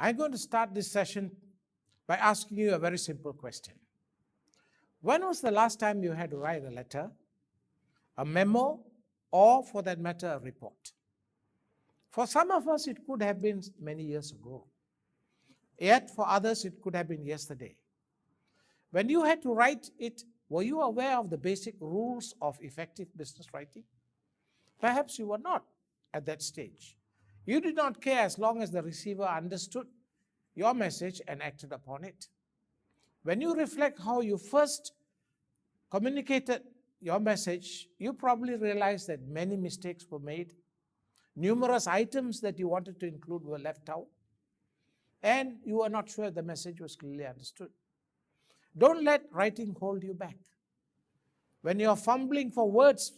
I'm going to start this session by asking you a very simple question. When was the last time you had to write a letter, a memo, or for that matter, a report? For some of us, it could have been many years ago. Yet for others, it could have been yesterday. When you had to write it, were you aware of the basic rules of effective business writing? Perhaps you were not at that stage. You did not care as long as the receiver understood your message and acted upon it. When you reflect how you first communicated your message, you probably realize that many mistakes were made. Numerous items that you wanted to include were left out, and you were not sure the message was clearly understood. Don't let writing hold you back. When you're fumbling for words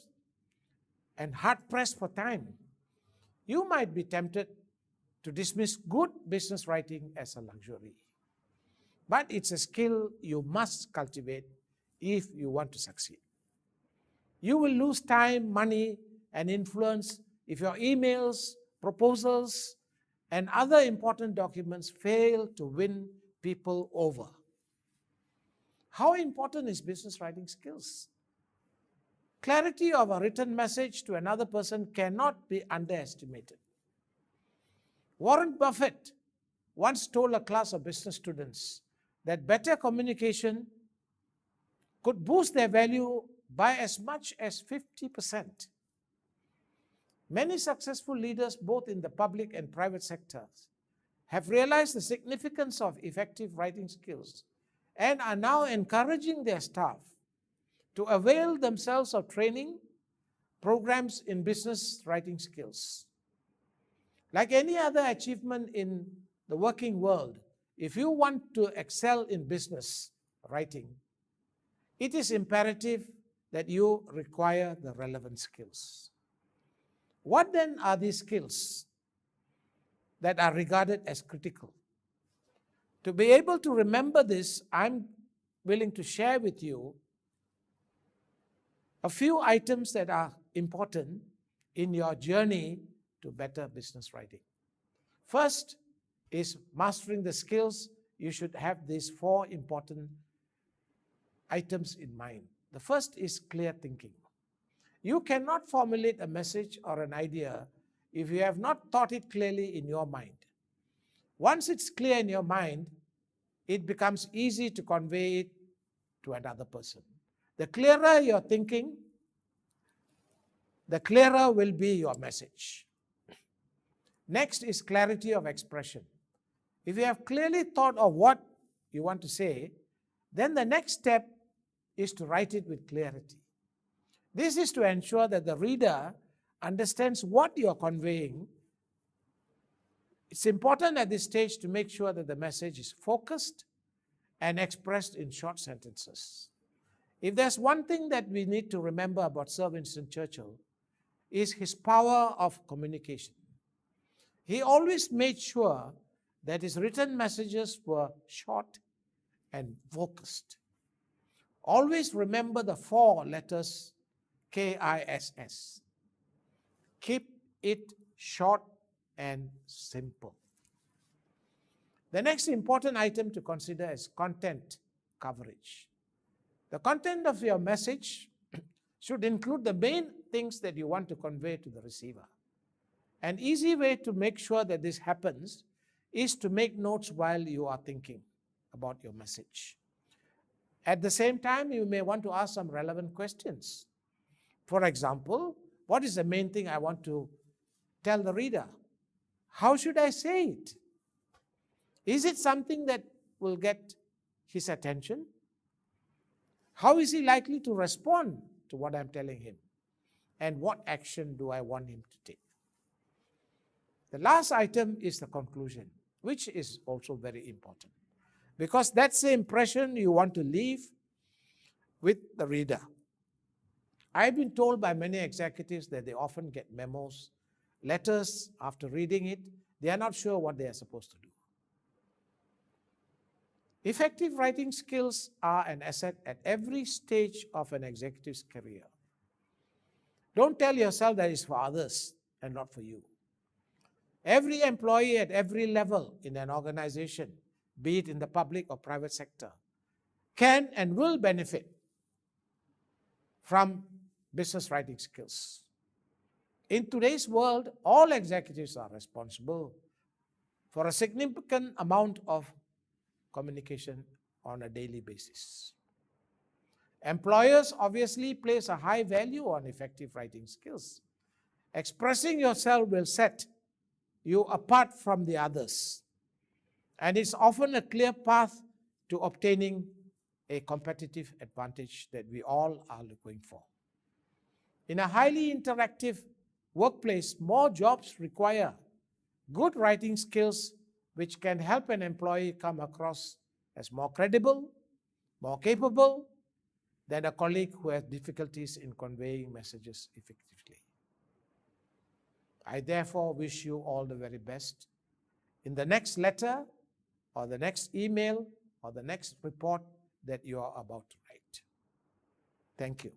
and hard-pressed for time, you might be tempted to dismiss good business writing as a luxury. But it's a skill you must cultivate if you want to succeed. You will lose time, money, and influence if your emails, proposals, and other important documents fail to win people over. How important is business writing skills? Clarity of a written message to another person cannot be underestimated. Warren Buffett once told a class of business students that better communication could boost their value by as much as 50%. Many successful leaders, both in the public and private sectors, have realized the significance of effective writing skills and are now encouraging their staff to avail themselves of training programs in business writing skills. Like any other achievement in the working world, if you want to excel in business writing, it is imperative that you require the relevant skills. What then are these skills that are regarded as critical? To be able to remember this, I'm willing to share with you a few items that are important in your journey to better business writing. First is mastering the skills. You should have these 4 important items in mind. The first is clear thinking. You cannot formulate a message or an idea if you have not thought it clearly in your mind. Once it's clear in your mind, it becomes easy to convey it to another person. The clearer your thinking, the clearer will be your message. Next is clarity of expression. If you have clearly thought of what you want to say, then the next step is to write it with clarity. This is to ensure that the reader understands what you are conveying. It's important at this stage to make sure that the message is focused and expressed in short sentences. If there's one thing that we need to remember about Sir Winston Churchill, is his power of communication. He always made sure that his written messages were short and focused. Always remember the 4 letters KISS. Keep it short and simple. The next important item to consider is content coverage. The content of your message should include the main things that you want to convey to the receiver. An easy way to make sure that this happens is to make notes while you are thinking about your message. At the same time, you may want to ask some relevant questions. For example, what is the main thing I want to tell the reader? How should I say it? Is it something that will get his attention? How is he likely to respond to what I'm telling him? And what action do I want him to take? The last item is the conclusion, which is also very important, because that's the impression you want to leave with the reader. I've been told by many executives that they often get memos, letters after reading it. They are not sure what they are supposed to do. Effective writing skills are an asset at every stage of an executive's career. Don't tell yourself that it's for others and not for you. Every employee at every level in an organization, be it in the public or private sector, can and will benefit from business writing skills. In today's world, all executives are responsible for a significant amount of communication on a daily basis. Employers obviously place a high value on effective writing skills. Expressing yourself will set you apart from the others, and it's often a clear path to obtaining a competitive advantage that we all are looking for. In a highly interactive workplace, more jobs require good writing skills, which can help an employee come across as more credible, more capable than a colleague who has difficulties in conveying messages effectively. I therefore wish you all the very best in the next letter or the next email or the next report that you are about to write. Thank you.